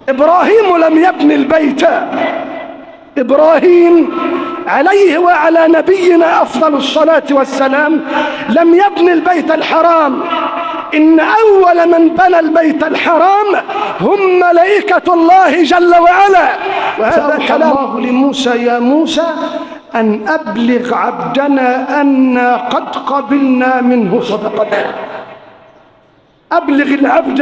إبراهيم لم يبني البيت. إبراهيم عليه وعلى نبينا أفضل الصلاة والسلام لم يبني البيت الحرام، إن أول من بنى البيت الحرام هم ملائكة الله جل وعلا. وهذا كلام الله لموسى: يا موسى أن أبلغ عبدنا أنا قد قبلنا منه صدقته. أبلغ العبد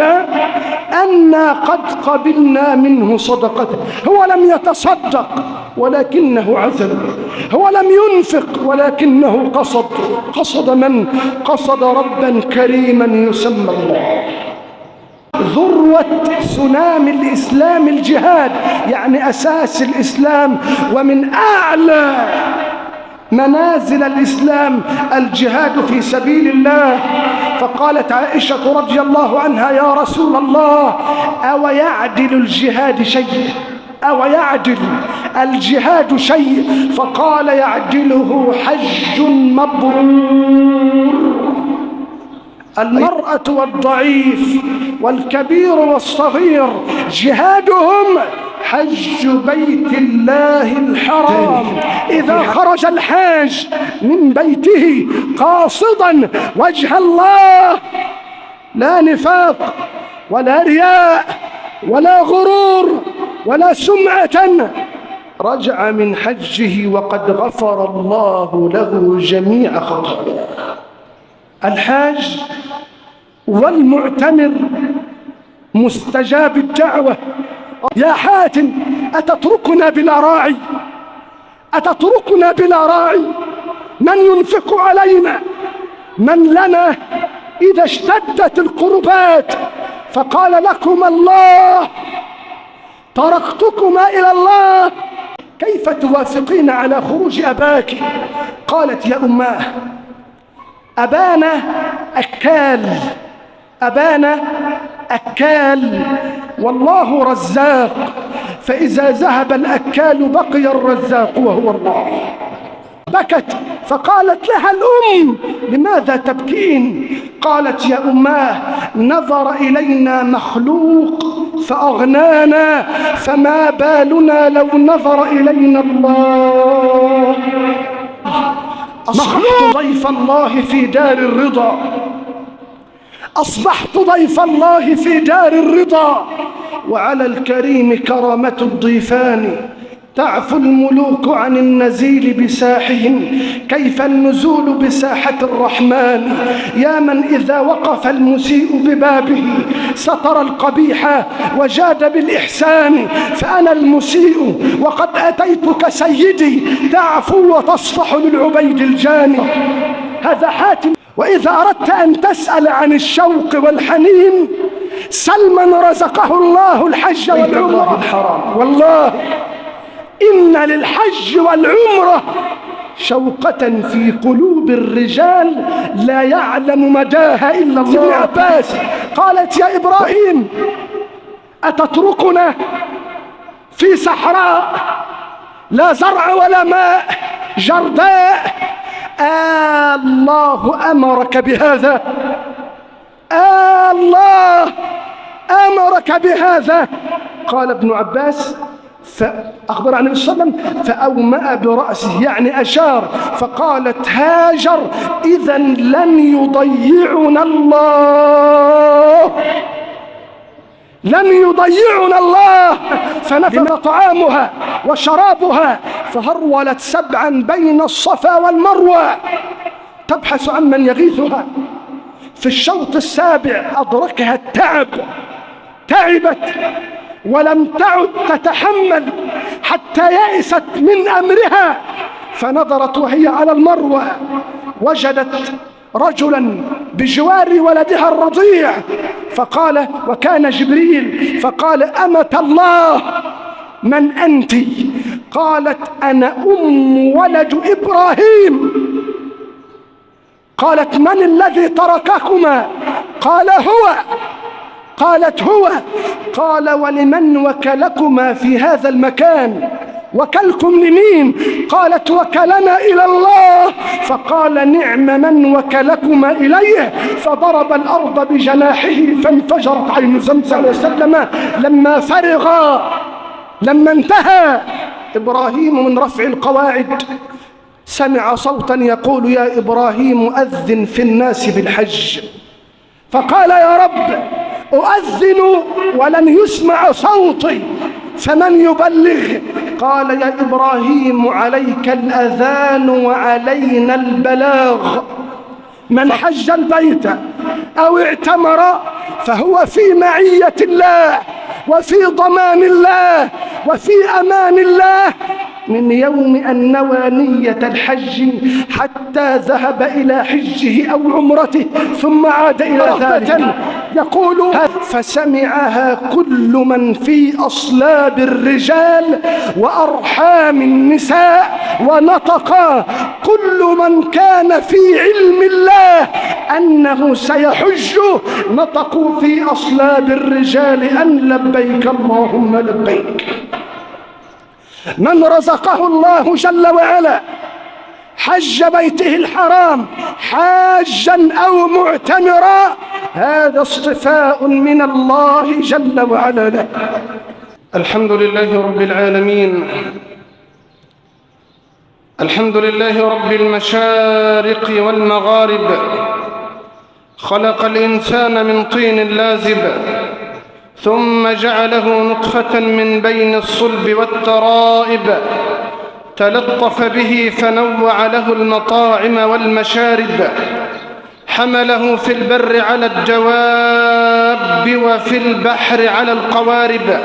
أنا قد قبلنا منه صدقته. هو لم يتصدق ولكنه عزم، هو لم ينفق ولكنه قصد من؟ قصد ربا كريما يسمى الله. ذروة سنام الإسلام الجهاد، يعني أساس الإسلام ومن أعلى منازل الإسلام الجهاد في سبيل الله. فقالت عائشة رضي الله عنها: يا رسول الله، أو يعدل الجهاد شيء؟ أو يعدل الجهاد شيء؟ فقال: يعدله حج مبرور. المرأة والضعيف والكبير والصغير جهادهم حج بيت الله الحرام. إذا خرج الحاج من بيته قاصدا وجه الله، لا نفاق ولا رياء ولا غرور ولا سمعة، رجع من حجه وقد غفر الله له جميع خطاياه. الحاج والمعتمر مستجاب الدعوة. يا حاتم، أتتركنا بلا راعي؟ أتتركنا بلا راعي؟ من ينفق علينا؟ من لنا إذا اشتدت القربات؟ فقال: لكم الله، تركتكما إلى الله. كيف توافقين على خروج أباك؟ قالت: يا أماه، أبانا أكال، أبانا أكال والله رزاق، فإذا ذهب الأكال بقي الرزاق وهو الله. بكت، فقالت لها الأم: لماذا تبكين؟ قالت: يا أماه، نظر إلينا مخلوق فأغنانا، فما بالنا لو نظر إلينا الله. أصبحت ضيف الله في دار الرضا، أصبحت ضيف الله في دار الرضا، وعلى الكريم كرامة الضيفان. تعفو الملوك عن النزيل بساحهم، كيف النزول بساحة الرحمن؟ يا من إذا وقف المسيء ببابه ستر القبيح وجاد بالإحسان، فأنا المسيء وقد أتيتك سيدي، تعفو وتصفح للعبيد الجاني. هذا حاتم. وإذا أردت أن تسأل عن الشوق والحنين، سل من رزقه الله الحج والعمرة الحرام. والله إن للحج والعمرة شوقة في قلوب الرجال لا يعلم مداها إلا الله. ابن عباس قالت: يا إبراهيم، أتتركنا في صحراء لا زرع ولا ماء، جرداء؟ الله أمرك بهذا، الله أمرك بهذا. قال ابن عباس: فأخبر عن النبي صلى الله عليه وسلم فأومأ برأسه، يعني أشار. فقالت هاجر: إذا لن يضيعنا الله، لن يضيعنا الله. فنفذ طعامها وشرابها، فهرولت سبعا بين الصفا والمروة تبحث عن من يغيثها. في الشوط السابع أدركها التعب، تعبت ولم تعد تتحمل حتى يئست من أمرها، فنظرت وهي على المروة وجدت رجلا بجوار ولدها الرضيع، فقال، وكان جبريل، فقال: أمة الله، من أنت؟ قالت: أنا ولد إبراهيم. قالت: من الذي ترككما؟ قال: هو. قالت: هو. قال: ولمن وكلكما في هذا المكان؟ وكلكم لمين؟ قالت وكلنا إلى الله. فقال نعم من وكلكما إليه، فضرب الأرض بجناحه فانفجرت عين زمزم. وسلم لما انتهى إبراهيم من رفع القواعد سمع صوتا يقول يا إبراهيم أذن في الناس بالحج. فقال يا رب أؤذن ولن يسمع صوتي فمن يبلغ؟ قال يا إبراهيم عليك الأذان وعلينا البلاغ. من حج البيت أو اعتمر فهو في معية الله وفي ضمان الله وفي أمان الله من يوم أن نوى نية الحج حتى ذهب إلى حجه أو عمرته ثم عاد إلى ذلك. يقول فسمعها كل من في أصلاب الرجال وأرحام النساء، ونطق كل من كان في علم الله أنه سيحج، نطقوا في أصلاب الرجال أن لبيك اللهم لبيك. من رزقه الله جل وعلا حج بيته الحرام حاجا أو معتمرا، هذا اصطفاء من الله جل وعلا له. الحمد لله رب العالمين، الحمد لله رب المشارق والمغارب، خلق الإنسان من طين لازب ثم جعله نطفة من بين الصلب والترائب، تلطف به فنوع له المطاعم والمشارب، حمله في البر على الدواب وفي البحر على القوارب.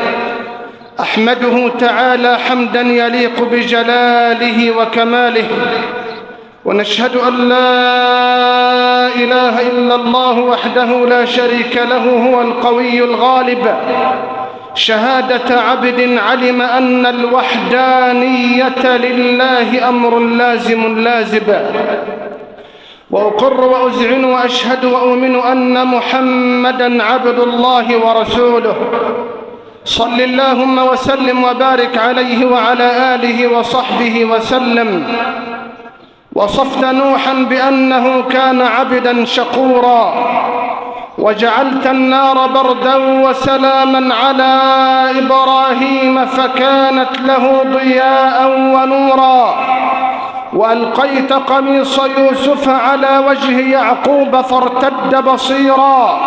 أحمده تعالى حمدا يليق بجلاله وكماله، ونشهد أن لا إله إلا الله وحده لا شريك له هو القوي الغالب، شهادة عبد علم أن الوحدانية لله أمر لازم لازب. وأقر وأذعن وأشهد وأؤمن أن محمدًا عبد الله ورسوله، صل اللهم وسلم وبارك عليه وعلى آله وصحبه وسلم. وصفت نوحا بأنه كان عبدا شكورا، وجعلت النار بردا وسلاما على إبراهيم فكانت له ضياء ونورا، وألقيت قميص يوسف على وجه يعقوب فارتد بصيرا،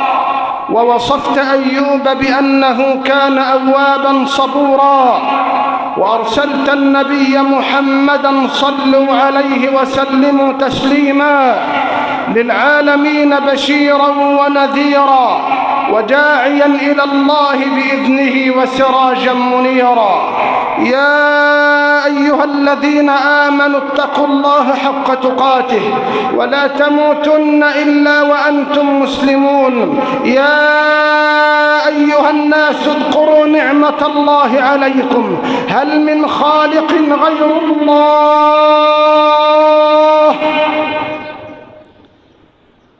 ووصفت أيوب بأنه كان أوابا صبورا، وأرسلت النبي محمدا صلوا عليه وسلموا تسليما للعالمين بشيرا ونذيرا وداعيا إلى الله بإذنه وسراجا منيرا. يا أيها الذين آمنوا اتقوا الله حق تقاته ولا تموتن إلا وأنتم مسلمون. يا أيها الناس اذكروا نعمة الله عليكم، هل من خالق غير الله؟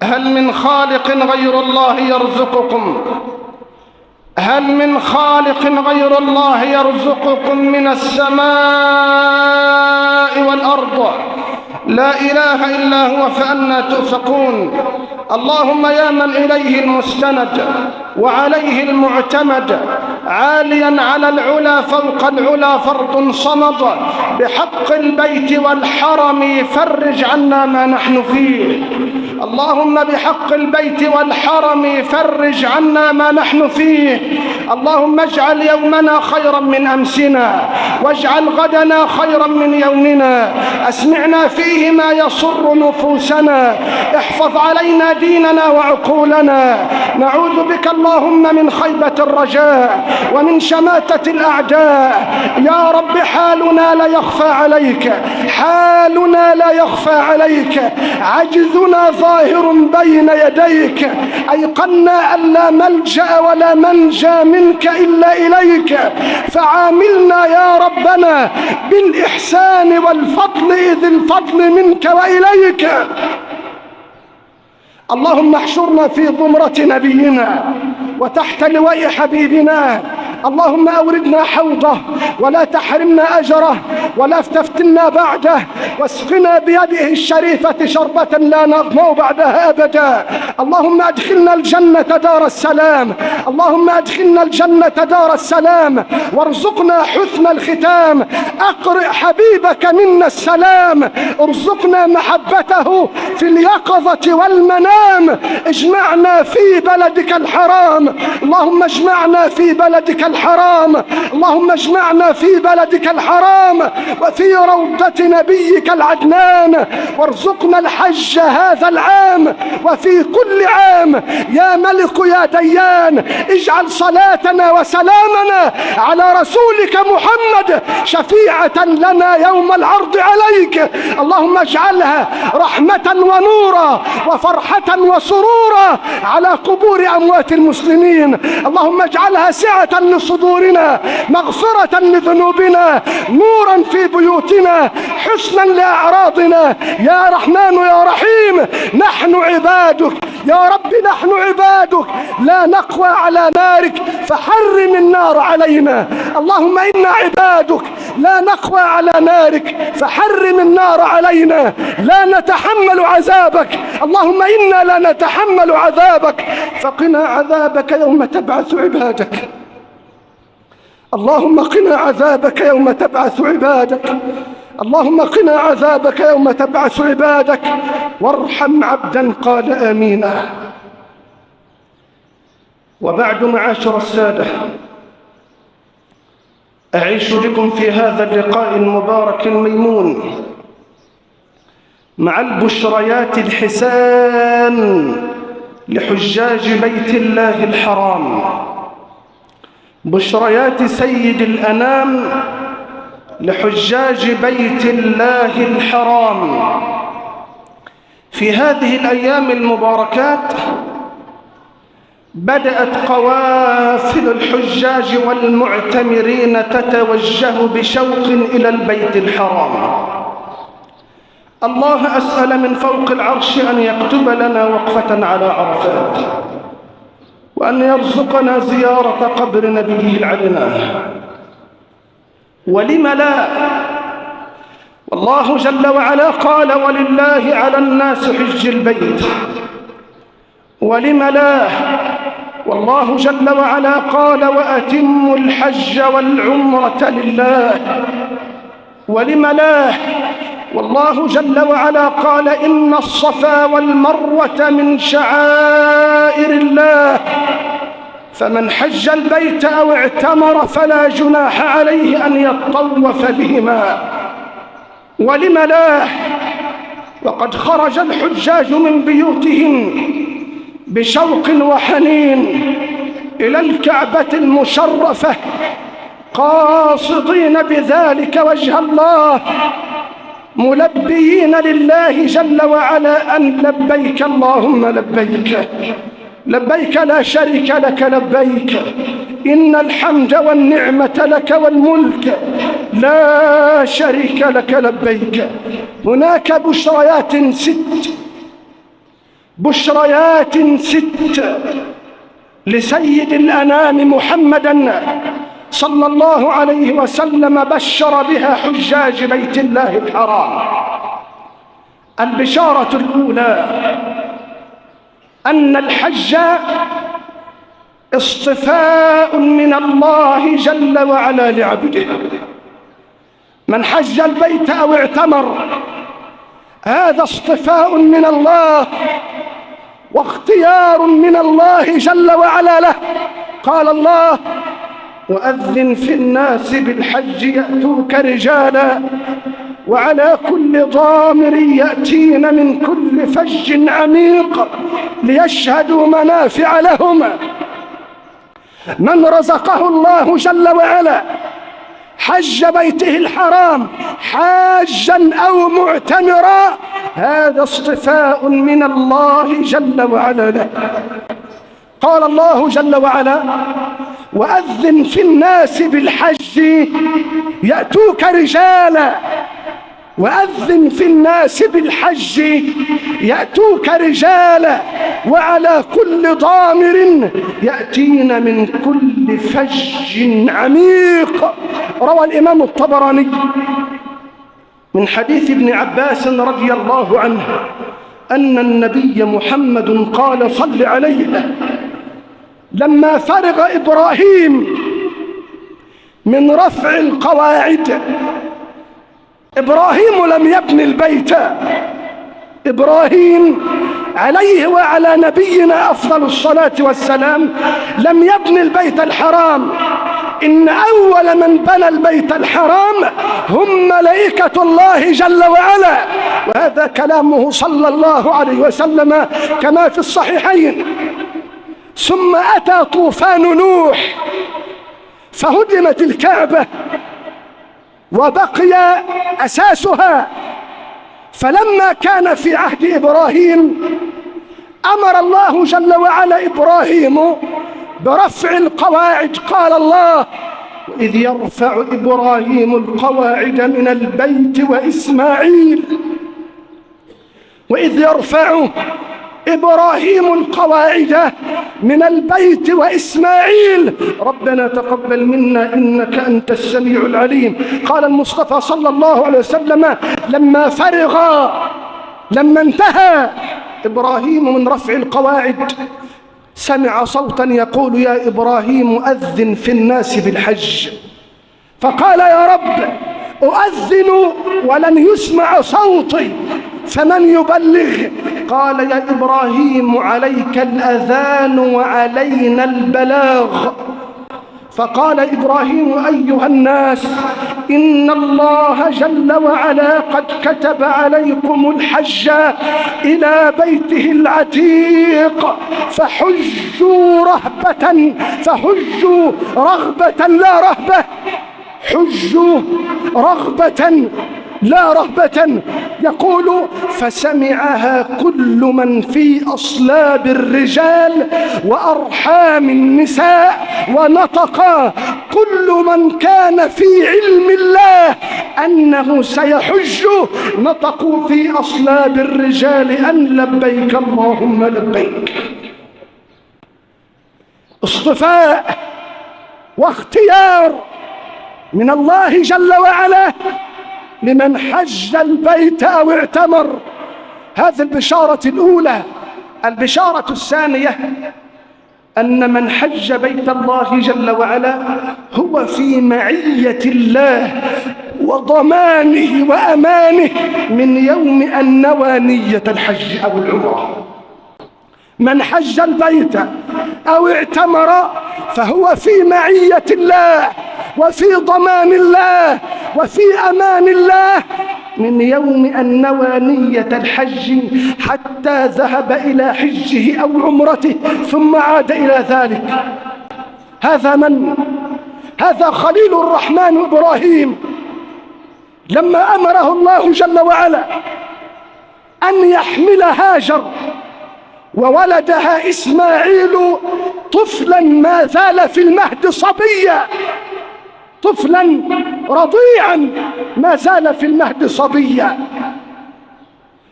هل من خالق غير الله يرزقكم؟ هل من خالق غير الله يرزقكم من السماء والأرض؟ لا إله إلا هو فأنى تؤفكون. اللهم يا من إليه المستند وعليه المعتمد، عاليا على العلا فوق العلا فرد صمد، بحق البيت والحرم فرج عنا ما نحن فيه. اللهم بحق البيت والحرم فرج عنا ما نحن فيه. اللهم اجعل يومنا خيرا من أمسنا، واجعل غدنا خيرا من يومنا، أسمعنا فيه ما يصر نفوسنا، احفظ علينا ديننا وعقولنا. نعوذ بك اللهم من خيبة الرجاء ومن شماتة الأعداء. يا رب حالنا لا يخفى عليك، حالنا لا يخفى عليك، عجزنا ظاهر بين يديك، أيقنا أن لا ملجأ ولا منجى منك إلا إليك، فعاملنا يا ربنا بالإحسان والفضل إذ الفضل منك وإليك. اللهم احشرنا في ضمرة نبينا وتحت لواء حبيبنا اللهم أوردنا حوضه ولا تحرمنا أجره ولا تفتنا بعده، واسقنا بيده الشريفة شربة لا نظمأ بعدها أبدا. اللهم أدخلنا الجنة دار السلام، اللهم أدخلنا الجنة دار السلام، وارزقنا حسن الختام. أقرئ حبيبك منا السلام، ارزقنا محبته في اليقظة والمنام. اجمعنا في بلدك الحرام، اللهم اجمعنا في بلدك الحرام، اللهم اجمعنا في بلدك الحرام وفي روضة نبيك العدنان، وارزقنا الحج هذا العام وفي كل عام. يا ملك يا ديان، اجعل صلاتنا وسلامنا على رسولك محمد شفيعة لنا يوم العرض عليك. اللهم اجعلها رحمة ونورا وفرحة وسرورا على قبور أموات المسلمين. اللهم اجعلها سعة لصدورنا، مغفرة لذنوبنا، نورا في بيوتنا، حسنا لأعراضنا. يا رحمن يا رحيم، نحن عبادك يا رب، نحن عبادك، لا نقوى على نارك فحرم النار علينا. اللهم إنا عبادك لا نقوى على نارك فحرم النار علينا، لا نتحمل عذابك. اللهم إنا لا نتحمل عذابك فقنا عذابك يوم تبعث عبادك. اللهم قنا عذابك يوم تبعث عبادك، اللهم قنا عذابك يوم تبعث عبادك، وارحم عبدا قال آمين. وبعد، معاشر السادة، أعيش بكم في هذا اللقاء المبارك الميمون مع البشريات الحسان لحجاج بيت الله الحرام، بشريات سيد الأنام لحجاج بيت الله الحرام. في هذه الأيام المباركات بدأت قوافل الحجاج والمعتمرين تتوجه بشوق إلى البيت الحرام. الله أسأل من فوق العرش أن يكتب لنا وقفة على عرفات، وأن يرزقنا زيارة قبر نبيه العدنان. ولم لا؟ والله جل وعلا قال: ولله على الناس حج البيت. ولم لا؟ والله جل وعلا قال: وأتموا الحج والعمرة لله. ولم لا؟ والله جل وعلا قال: إن الصفا والمروة من شعائر الله، فمن حج البيت أو اعتمر فلا جناح عليه أن يطوف بهما. ولم لا؟ وقد خرج الحجاج من بيوتهم بشوق وحنين إلى الكعبة المشرفة، قاصدين بذلك وجه الله، ملبيين لله جل وعلا أن لبيك اللهم لبيك، لبيك لا شريك لك لبيك، إن الحمد والنعمة لك والملك لا شريك لك لبيك. هناك بشريات ست لسيد الأنام محمدا صلى الله عليه وسلم، بشر بها حجاج بيت الله الحرام. البشارة الأولى أن الحج اصطفاء من الله جل وعلا لعبده. من حج البيت أو اعتمر هذا اصطفاء من الله واختيار من الله جل وعلا له. قال الله: وأذن في الناس بالحج يأتوك رجالا وعلى كل ضامر يأتين من كل فج عميق ليشهدوا منافع لهم. من رزقه الله جل وعلا حج بيته الحرام حاجا أو معتمرا، هذا اصطفاء من الله جل وعلا له. قال الله جل وعلا: وأذن في الناس بالحج يأتوك رجالا. وأذن في الناس بالحج يأتوك رجالا وعلى كل ضامر يأتين من كل فج عميق. روى الإمام الطبراني من حديث ابن عباس رضي الله عنه أن النبي محمد قال صل عليه لما فرغ إبراهيم من رفع القواعد. إبراهيم لم يبني البيت، إبراهيم عليه وعلى نبينا أفضل الصلاة والسلام لم يبني البيت الحرام، إن أول من بنى البيت الحرام هم ملائكة الله جل وعلا، وهذا كلامه صلى الله عليه وسلم كما في الصحيحين. ثم أتى طوفان نوح فهدمت الكعبة وبقي أساسها. فلما كان في عهد إبراهيم أمر الله جل وعلا إبراهيم برفع القواعد. قال الله: وإذ يرفع إبراهيم القواعد من البيت وإسماعيل. وإذ يرفع إبراهيم القواعد من البيت وإسماعيل ربنا تقبل منا إنك أنت السميع العليم. قال المصطفى صلى الله عليه وسلم لما انتهى إبراهيم من رفع القواعد سمع صوتا يقول: يا إبراهيم أذن في الناس بالحج. فقال: يا رب أؤذن ولن يسمع صوتي فمن يبلغ؟ قال: يا إبراهيم عليك الأذان وعلينا البلاغ. فقال إبراهيم: أيها الناس، إن الله جل وعلا قد كتب عليكم الحج إلى بيته العتيق فحجوا رغبة لا رهبة، حجوا رغبة لا رهبة. يقول: فسمعها كل من في أصلاب الرجال وأرحام النساء، ونطق كل من كان في علم الله أنه سيحج، نطقوا في أصلاب الرجال أن لبيك اللهم لبيك. اصطفاء واختيار من الله جل وعلا لمن حج البيت أو اعتمر. هذه البشارة الأولى. البشارة الثانية أن من حج بيت الله جل وعلا هو في معية الله وضمانه وأمانه من يوم أن نوى نية الحج أو العمرة. من حج البيت أو اعتمر فهو في معية الله وفي ضمان الله وفي أمان الله من يوم أن نوى نية الحج حتى ذهب إلى حجه أو عمرته ثم عاد إلى ذلك. هذا خليل الرحمن إبراهيم لما أمره الله جل وعلا أن يحمل هاجر وولدها إسماعيل طفلا ما زال في المهد صبيا، طفلا رضيعا ما زال في المهد صبيا،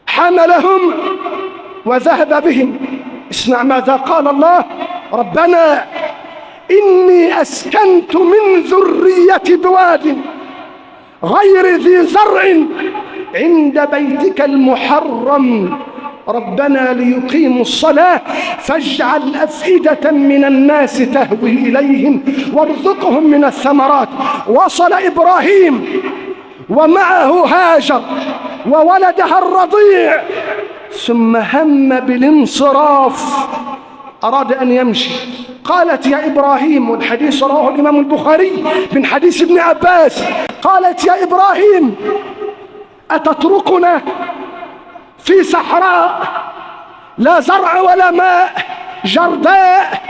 حملهم وذهب بهم. اسمع ماذا قال الله: ربنا إني أسكنت من ذريتي بواد غير ذي زرع عند بيتك المحرم ربنا ليقيموا الصلاة فاجعل أفئدة من الناس تهوي إليهم وارزقهم من الثمرات. وصل إبراهيم ومعه هاجر وولدها الرضيع، ثم هم بالانصراف، أراد أن يمشي. قالت: يا إبراهيم، والحديث رواه الإمام البخاري من حديث ابن عباس، قالت: يا إبراهيم أتتركنا في صحراء لا زرع ولا ماء، جرداء؟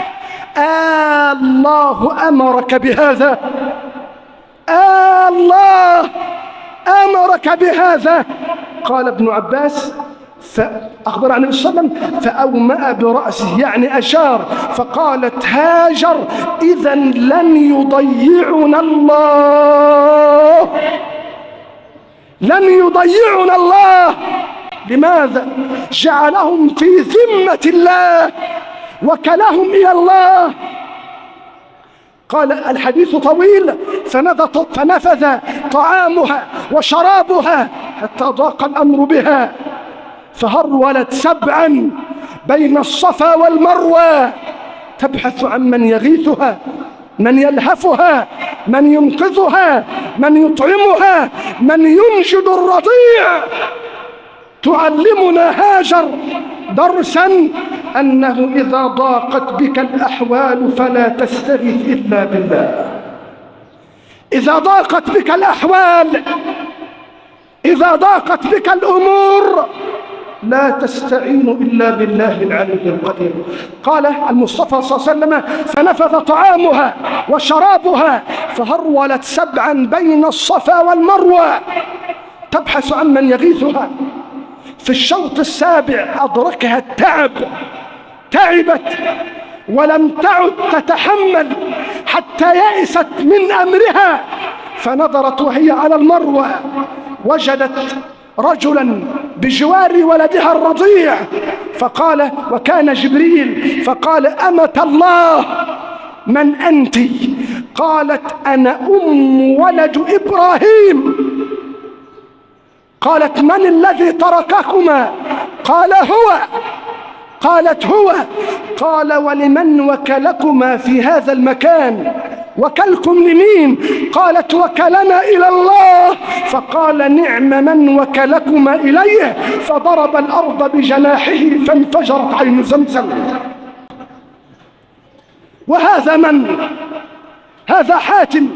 الله أمرك بهذا، الله أمرك بهذا. قال ابن عباس فأخبر عن النبي صلى الله عليه وسلم فأومأ برأسه، يعني أشار. فقالت هاجر: إذا لن يضيعنا الله، لن يضيعنا الله. لماذا؟ جعلهم في ذمة الله، وكلهم إلى الله. قال الحديث طويل، فنفذ طعامها وشرابها حتى ضاق الأمر بها، فهرولت سبعا بين الصفا والمروة تبحث عن من يغيثها، من يلهفها، من ينقذها، من يطعمها، من ينشد الرضيع. تعلمنا هاجر درسا أنه إذا ضاقت بك الأحوال فلا تستغيث إلا بالله. إذا ضاقت بك الأحوال، إذا ضاقت بك الأمور، لا تستعين إلا بالله العلي القدير. قال المصطفى صلى الله عليه وسلم: فنفذ طعامها وشرابها فهرولت سبعا بين الصفا والمروة تبحث عن من يغيثها. في الشوط السابع أدركها التعب، تعبت ولم تعد تتحمل حتى يئست من أمرها، فنظرت وهي على المروة وجدت رجلا بجوار ولدها الرضيع، فقال، وكان جبريل، فقال: أمة الله، من أنت؟ قالت: أنا ولد إبراهيم. قالت: من الذي ترككما؟ قال: هو. قالت: هو. قال: ولمن وكلكما في هذا المكان؟ وكلكم لمين؟ قالت: وكلنا إلى الله. فقال: نعم من وكلكما إليه. فضرب الأرض بجناحه فانفجرت عين زمزم. وهذا من؟ هذا حاتم،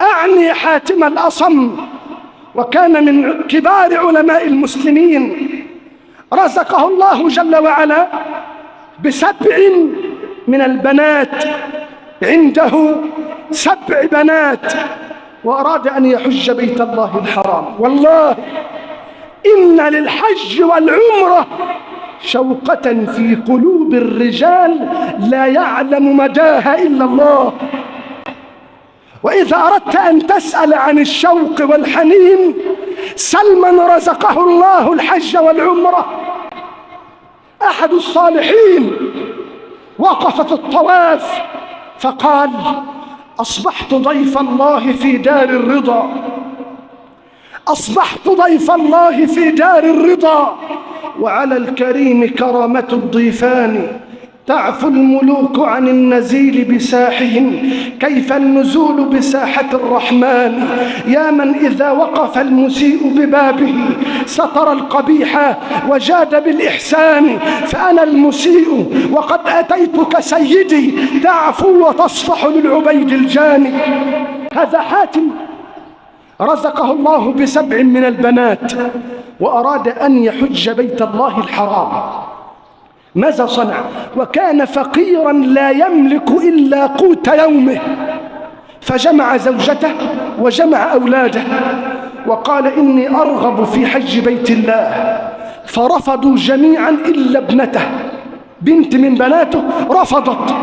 أعني حاتم الأصم، وكان من كبار علماء المسلمين. رزقه الله جل وعلا ب7 من البنات، عنده 7 بنات، وأراد أن يحج بيت الله الحرام. والله إن للحج والعمرة شوقة في قلوب الرجال لا يعلم مداها إلا الله. وإذا أردت أن تسأل عن الشوق والحنين، سل من رزقه الله الحج والعمرة. أحد الصالحين وقف في الطواف فقال: أصبحت ضيف الله في دار الرضا، أصبحت ضيف الله في دار الرضا، وعلى الكريم كرامة الضيفان، تعفو الملوك عن النزيل بساحهم، كيف النزول بساحة الرحمن. يا من إذا وقف المسيء ببابه ستر القبيح وجاد بالإحسان، فأنا المسيء وقد أتيتك سيدي، تعفو وتصفح للعبيد الجاني. هذا حاتم رزقه الله ب7 من البنات، وأراد أن يحج بيت الله الحرام. ماذا صنع؟ وكان فقيرا لا يملك إلا قوت يومه، فجمع زوجته وجمع أولاده وقال: إني أرغب في حج بيت الله. فرفضوا جميعا إلا ابنته، بنت من بناته رفضت.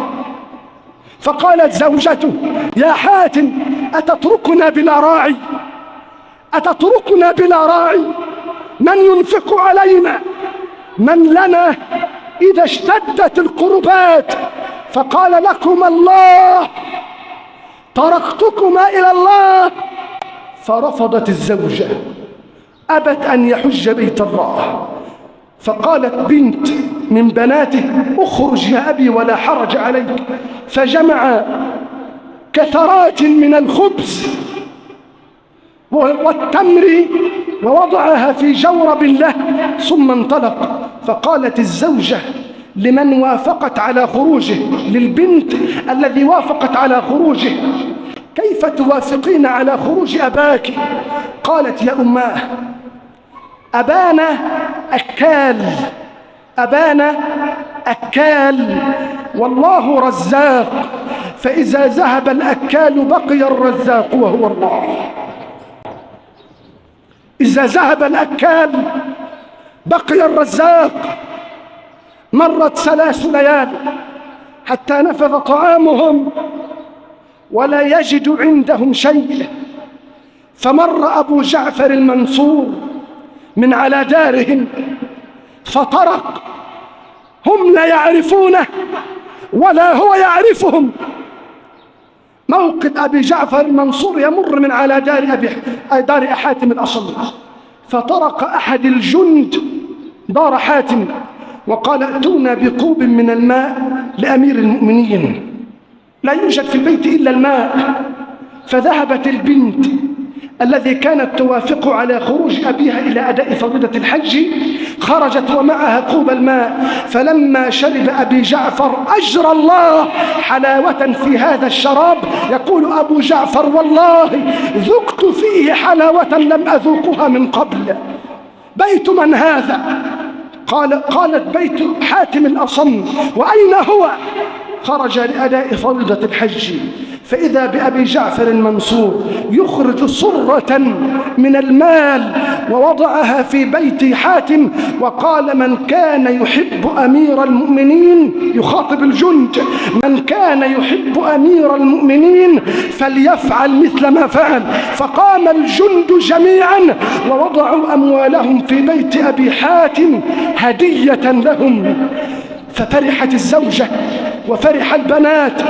فقالت زوجته: يا حاتم، أتتركنا بلا راعي؟ أتتركنا بلا راعي؟ من ينفق علينا؟ من لنا إذا اشتدت القربات؟ فقال: لكم الله، تركتكما إلى الله. فرفضت الزوجة، أبت أن يحج بيت الله. فقالت بنت من بناته: اخرج يا أبي ولا حرج عليك. فجمع كثرات من الخبز والتمر ووضعها في جورب له ثم انطلق. فقالت الزوجة لمن وافقت على خروجه، للبنت الذي وافقت على خروجه: كيف توافقين على خروج أباك؟ قالت: يا أماه، أبانا أكال، أبانا أكال والله رزاق، فإذا ذهب الأكال بقي الرزاق وهو الله. إذا ذهب الأكال بقي الرزاق. مرت 3 ليال حتى نفذ طعامهم ولا يجد عندهم شيء، فمر أبو جعفر المنصور من على دارهم فطرق، هم لا يعرفونه ولا هو يعرفهم. موقد أبي جعفر المنصور يمر من على دار حاتم الأصم، فطرق أحد الجند دار حاتم وقال ائتونا بكوب من الماء لأمير المؤمنين، لا يوجد في البيت إلا الماء. فذهبت البنت الذي كانت توافق على خروج أبيها إلى أداء فريضة الحج، خرجت ومعها كوب الماء، فلما شرب أبي جعفر أجرى الله حلاوة في هذا الشراب. يقول أبو جعفر والله ذقت فيه حلاوة لم أذوقها من قبل. بيت من هذا؟ قالت بيت حاتم الأصم. وأين هو؟ خرج لأداء فريضة الحج. فإذا بأبي جعفر المنصور يخرج صرة من المال ووضعها في بيت حاتم، وقال من كان يحب أمير المؤمنين، يخاطب الجند، من كان يحب أمير المؤمنين فليفعل مثل ما فعل. فقام الجند جميعا ووضعوا أموالهم في بيت أبي حاتم هدية لهم. ففرحت الزوجة وفرح البنات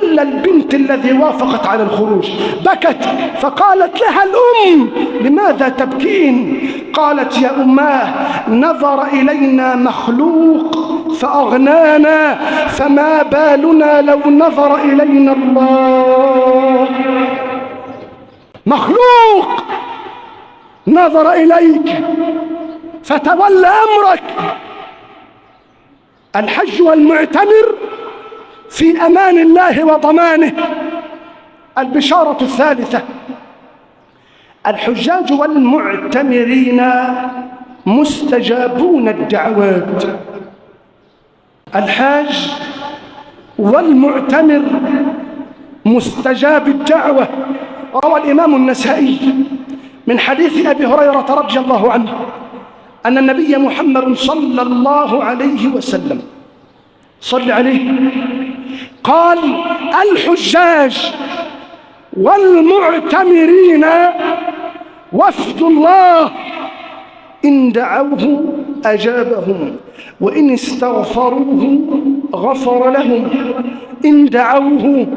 إلا البنت الذي وافقت على الخروج، بكت. فقالت لها الأم لماذا تبكين؟ قالت يا أماه نظر إلينا مخلوق فأغنانا، فما بالنا لو نظر إلينا الله. مخلوق نظر إليك فتولى أمرك. الحج والمعتمر في أمان الله وضمانه. البشارة الثالثة: الحجاج والمعتمرين مستجابون الدعوات. الحاج والمعتمر مستجاب الدعوة. روى الإمام النسائي من حديث أبي هريرة رضي الله عنه أن النبي محمد صلى الله عليه وسلم صلى عليه قال: الحجاج والمعتمرين وفد الله، إن دعوه أجابهم وإن استغفروه غفر لهم. إن دعوه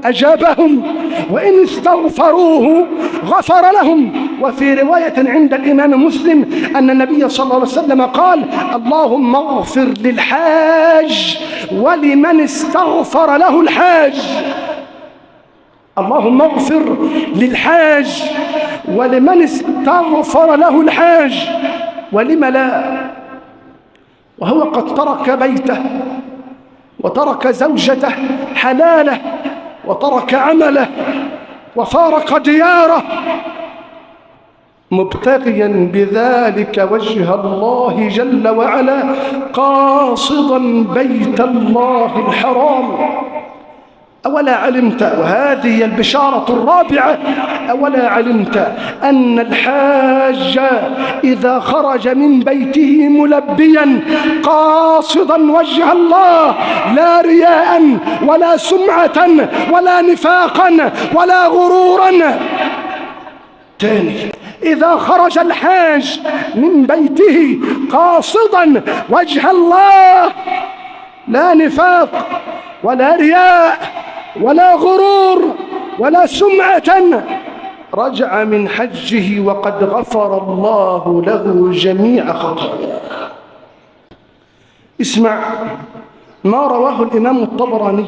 أجابهم وإن استغفروه غفر لهم. وفي رواية عند الإمام مسلم أن النبي صلى الله عليه وسلم قال: اللهم اغفر للحاج ولمن استغفر له الحاج. اللهم اغفر للحاج ولمن استغفر له الحاج. ولم لا؟ وهو قد ترك بيته وترك زوجته حلاله وترك عمله وفارق دياره مبتغيا بذلك وجه الله جل وعلا، قاصدا بيت الله الحرام. أولا علمت، وهذه البشارة الرابعة، أولا علمت أن الحاج إذا خرج من بيته ملبيا قاصدا وجه الله، لا رياء ولا سمعة ولا نفاقا ولا غرورا. تاني: إذا خرج الحاج من بيته قاصدا وجه الله، لا نفاق ولا رياء ولا غرور ولا سمعة، رجع من حجه وقد غفر الله له جميع خطاياه. اسمع ما رواه الإمام الطبراني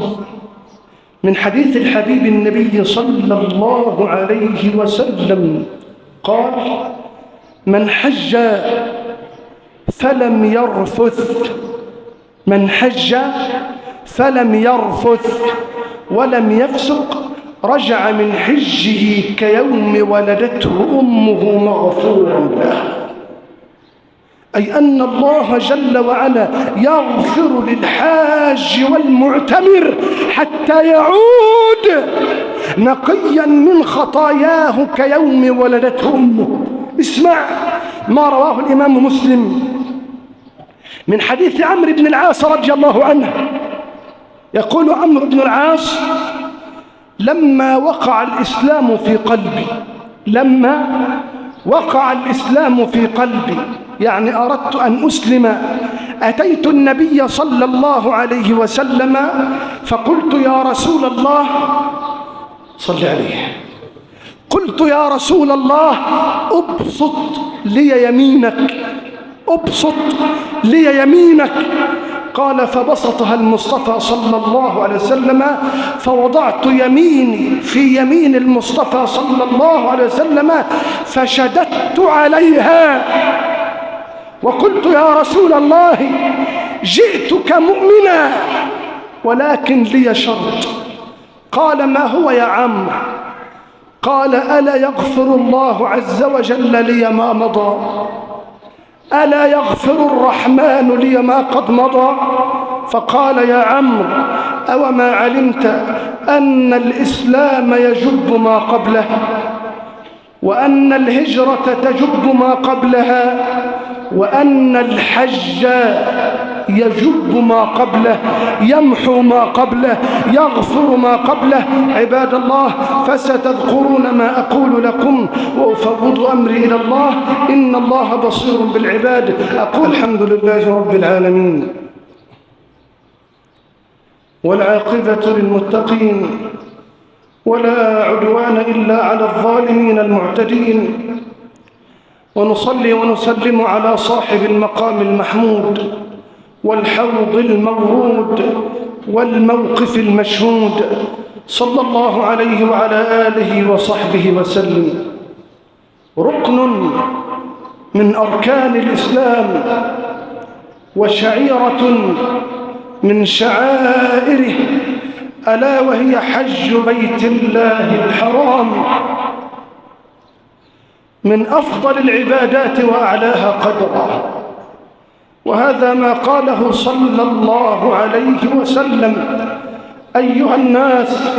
من حديث الحبيب النبي صلى الله عليه وسلم قال: من حج فلم يرفث، من حج فلم يرفث ولم يفسق رجع من حجه كيوم ولدته أمه مغفورا له. أي أن الله جل وعلا يغفر للحاج والمعتمر حتى يعود نقيا من خطاياه كيوم ولدته أمه. اسمع ما رواه الإمام مسلم من حديث عمرو بن العاص رضي الله عنه. يقول عمرو بن العاص: لما وقع الإسلام في قلبي لما وقع الإسلام في قلبي، يعني أردت أن أسلم، أتيت النبي صلى الله عليه وسلم فقلت يا رسول الله، صل عليه، قلت يا رسول الله أبسط لي يمينك، أبسط لي يمينك. قال فبسطها المصطفى صلى الله عليه وسلم، فوضعت يميني في يمين المصطفى صلى الله عليه وسلم فشددت عليها وقلت يا رسول الله جئتك مؤمنا ولكن لي شرط. قال ما هو يا عمرو؟ قال ألا يغفر الله عز وجل لي ما مضى، ألا يغفر الرحمن لي ما قد مضى؟ فقال يا عمرو أوما علمت أن الإسلام يجب ما قبله، وأن الهجرة تجب ما قبلها، وأن الحج يجب ما قبله، يمحو ما قبله، يغفر ما قبله. عباد الله فستذكرون ما أقول لكم وأفوض أمري إلى الله، إن الله بصير بالعباد. أقول الحمد لله رب العالمين، والعاقبة للمتقين، ولا عدوان إلا على الظالمين المعتدين، ونصلي ونسلم على صاحب المقام المحمود والحوض المورود والموقف المشهود، صلى الله عليه وعلى آله وصحبه وسلم. ركن من أركان الإسلام وشعيرة من شعائره، ألا وهي حج بيت الله الحرام، من أفضل العبادات وأعلاها قدرا. وهذا ما قاله صلى الله عليه وسلم: أيها الناس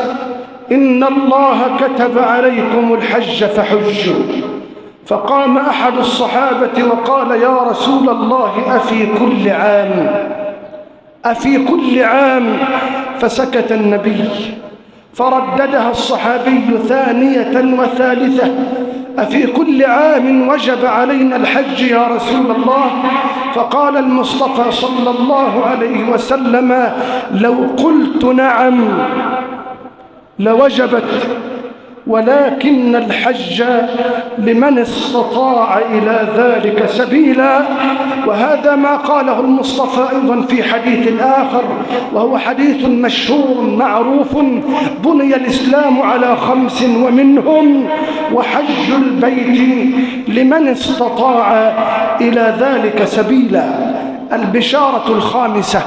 إن الله كتب عليكم الحج فحجوا. فقام أحد الصحابة وقال يا رسول الله أفي كل عام، أفي كل عام؟ فسكت النبي، فرددها الصحابي ثانية وثالثة: أفي كل عام وجب علينا الحج يا رسول الله؟ فقال المصطفى صلى الله عليه وسلم: لو قلت نعم لوجبت، ولكن الحج لمن استطاع إلى ذلك سبيلا. وهذا ما قاله المصطفى أيضا في حديث آخر، وهو حديث مشهور معروف: بني الإسلام على 5 ومنهم وحج البيت لمن استطاع إلى ذلك سبيلا. البشارة الخامسة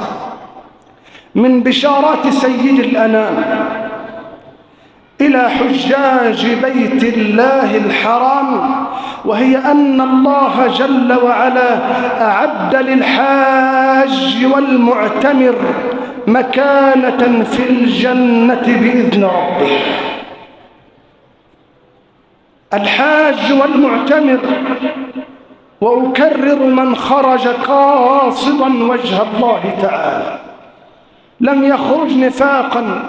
من بشارات سيد الأنام إلى حجاج بيت الله الحرام، وهي أن الله جل وعلا أعد للحاج والمعتمر مكانة في الجنة بإذن ربه. الحاج والمعتمر، وأكرر من خرج قاصدا وجه الله تعالى، لم يخرج نفاقا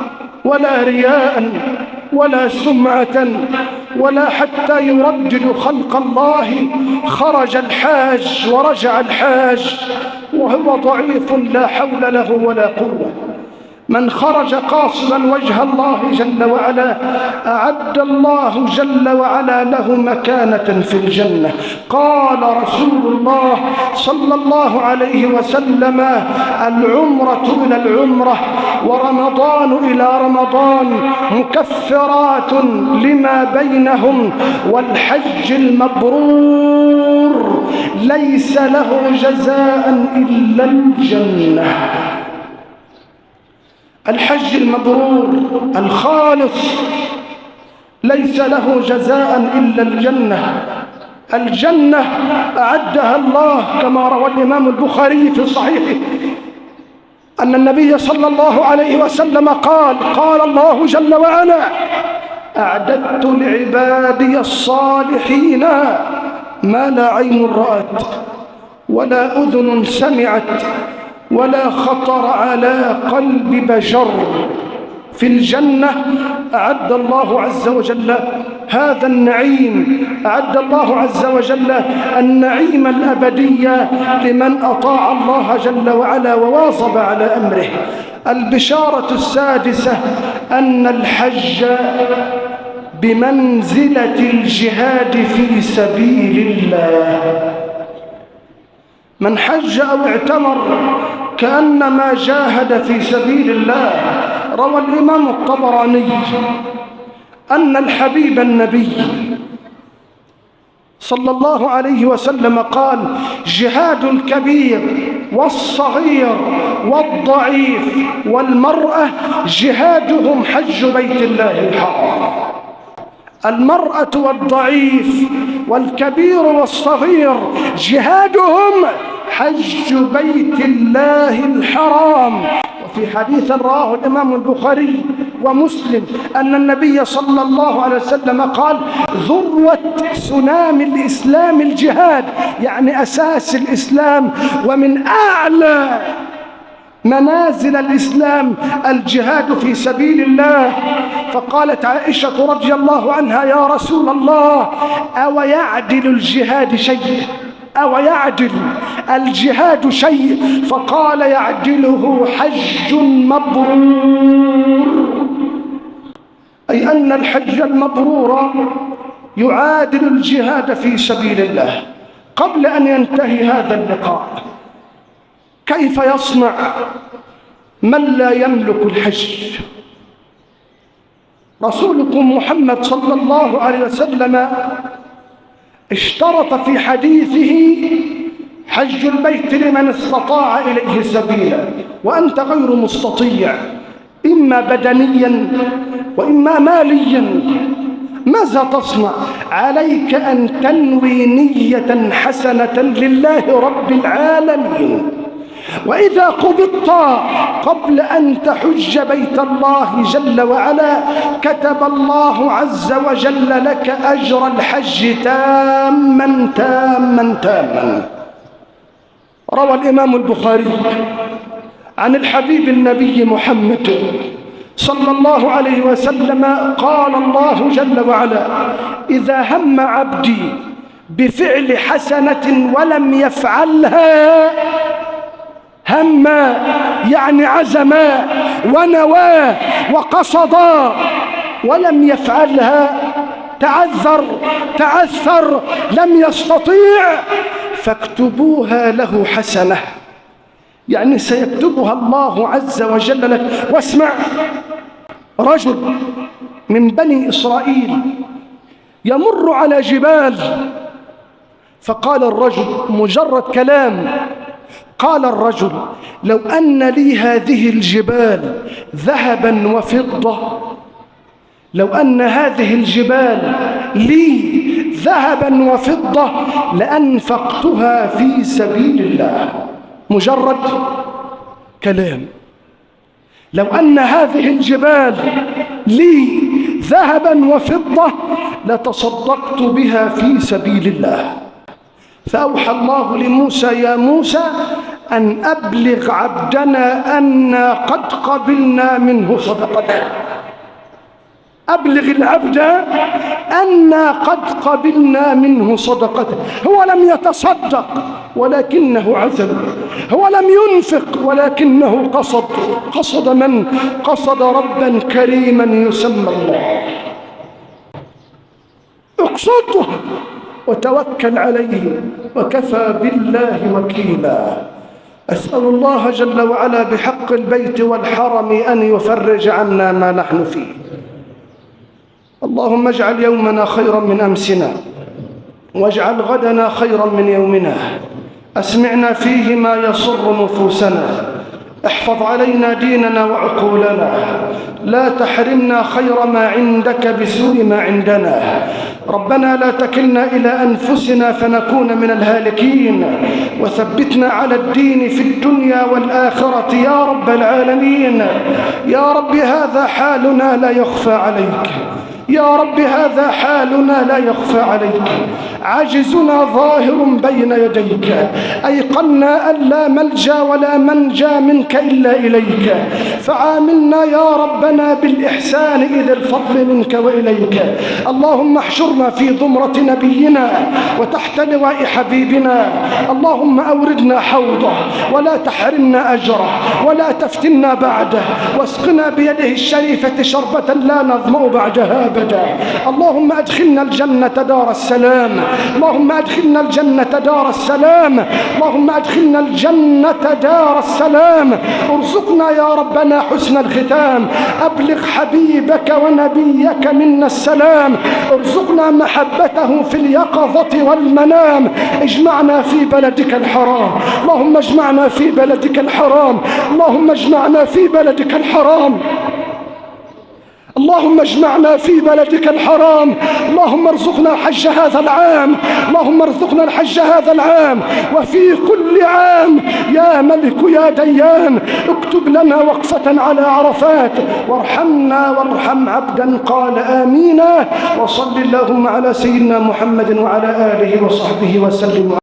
ولا رياء ولا سمعة ولا حتى يردد خلق الله. خرج الحاج ورجع الحاج وهو ضعيف لا حول له ولا قوة. من خرج قاصدا وجه الله جل وعلا أعد الله جل وعلا له مكانة في الجنة. قال رسول الله صلى الله عليه وسلم: العمرة إلى العمرة ورمضان إلى رمضان مكفرات لما بينهم، والحج المبرور ليس له جزاء إلا الجنة. الحج المبرور الخالص ليس له جزاء إلا الجنة. الجنة أعدها الله كما روى الإمام البخاري في صحيحه أن النبي صلى الله عليه وسلم قال: قال الله جل وعلا: أعددت لعبادي الصالحين ما لا عين رأت ولا أذن سمعت ولا خطر على قلب بشر. في الجنة أعد الله عز وجل هذا النعيم أعد الله عز وجل النعيم الأبدي لمن أطاع الله جل وعلا وواظب على أمره. البشارة السادسة أن الحج بمنزلة الجهاد في سبيل الله. من حج أو اعتمر كأنما جاهد في سبيل الله. روى الإمام الطبراني أن الحبيب النبي صلى الله عليه وسلم قال: جهاد الكبير والصغير والضعيف والمرأة جهادهم حج بيت الله الحرام. المرأة والضعيف والكبير والصغير جهادهم حج بيت الله الحرام. وفي حديث رواه الإمام البخاري ومسلم أن النبي صلى الله عليه وسلم قال: ذروة سنام الإسلام الجهاد، يعني أساس الإسلام ومن أعلى منازل الإسلام الجهاد في سبيل الله. فقالت عائشة رضي الله عنها: يا رسول الله، أو يعدل الجهاد شيء؟ أو يعدل الجهاد شيء؟ فقال: يعدله حج مبرور، أي أن الحج المبرور يعادل الجهاد في سبيل الله. قبل أن ينتهي هذا اللقاء، كيف يصنع من لا يملك الحج؟ رسولكم محمد صلى الله عليه وسلم اشترط في حديثه حج البيت لمن استطاع إليه سبيلا. وأنت غير مستطيع، إما بدنيا وإما ماليا، ماذا تصنع؟ عليك أن تنوي نية حسنة لله رب العالمين. وإذا قبضت قبل أن تحج بيت الله جل وعلا كتب الله عز وجل لك أجر الحج تاما تاما تاما. روى الإمام البخاري عن الحبيب النبي محمد صلى الله عليه وسلم قال الله جل وعلا: إذا هم عبدي بفعل حسنة ولم يفعلها، هم يعني عزم ونوى وقصد ولم يفعلها، تعثر لم يستطيع، فاكتبوها له حسنة، يعني سيكتبها الله عز وجل لك. واسمع، رجل من بني إسرائيل يمر على جبال، فقال الرجل، مجرد كلام، قال الرجل: لو أن لي هذه الجبال ذهبا وفضة، لو أن هذه الجبال لي ذهبا وفضة لأنفقتها في سبيل الله. مجرد كلام. لو أن هذه الجبال لي ذهبا وفضة لتصدقت بها في سبيل الله. فأوحى الله لموسى: يا موسى، أن أبلغ عبدنا أنا قد قبلنا منه صدقته. أبلغ العبد أنا قد قبلنا منه صدقته. هو لم يتصدق ولكنه عزم، هو لم ينفق ولكنه قصد من؟ قصد ربا كريما يسمى الله. اقصده وتوكل عليه وكفى بالله وكيلا. أسأل الله جل وعلا بحق البيت والحرم أن يفرج عنا ما نحن فيه. اللهم اجعل يومنا خيرا من أمسنا، واجعل غدنا خيرا من يومنا. أسمعنا فيه ما يسر نفوسنا، احفظ علينا ديننا وعقولنا، لا تحرمنا خير ما عندك بسوء ما عندنا. ربنا لا تكلنا إلى أنفسنا فنكون من الهالكين، وثبتنا على الدين في الدنيا والآخرة يا رب العالمين. يا رب، هذا حالنا لا يخفى عليك. يا رب هذا حالنا لا يخفى عليك، عجزنا ظاهر بين يديك، أيقنا أن لا ملجأ ولا منجا منك إلا إليك، فعاملنا يا ربنا بالإحسان إذ الفضل منك وإليك. اللهم احشرنا في زمرة نبينا وتحت لواء حبيبنا، اللهم أوردنا حوضه ولا تحرمنا أجره ولا تفتنا بعده، واسقنا بيده الشريفة شربة لا نظمأ بعدها أبدا. اللهم أدخلنا الجنة دار السلام، اللهم أدخلنا الجنة دار السلام، اللهم أدخلنا الجنة دار السلام. ارزقنا يا ربنا حسن الختام، أبلغ حبيبك ونبيك منا السلام، ارزقنا محبته في اليقظة والمنام. اجمعنا في بلدك الحرام، اللهم اجمعنا في بلدك الحرام، اللهم اجمعنا في بلدك الحرام، اللهم اجمعنا في بلدك الحرام. اللهم ارزقنا الحج هذا العام، اللهم ارزقنا الحج هذا العام وفي كل عام يا ملك يا ديان. اكتب لنا وقفة على عرفات، وارحمنا وارحم عبدا قال آمين. وصل اللهم على سيدنا محمد وعلى آله وصحبه وسلم.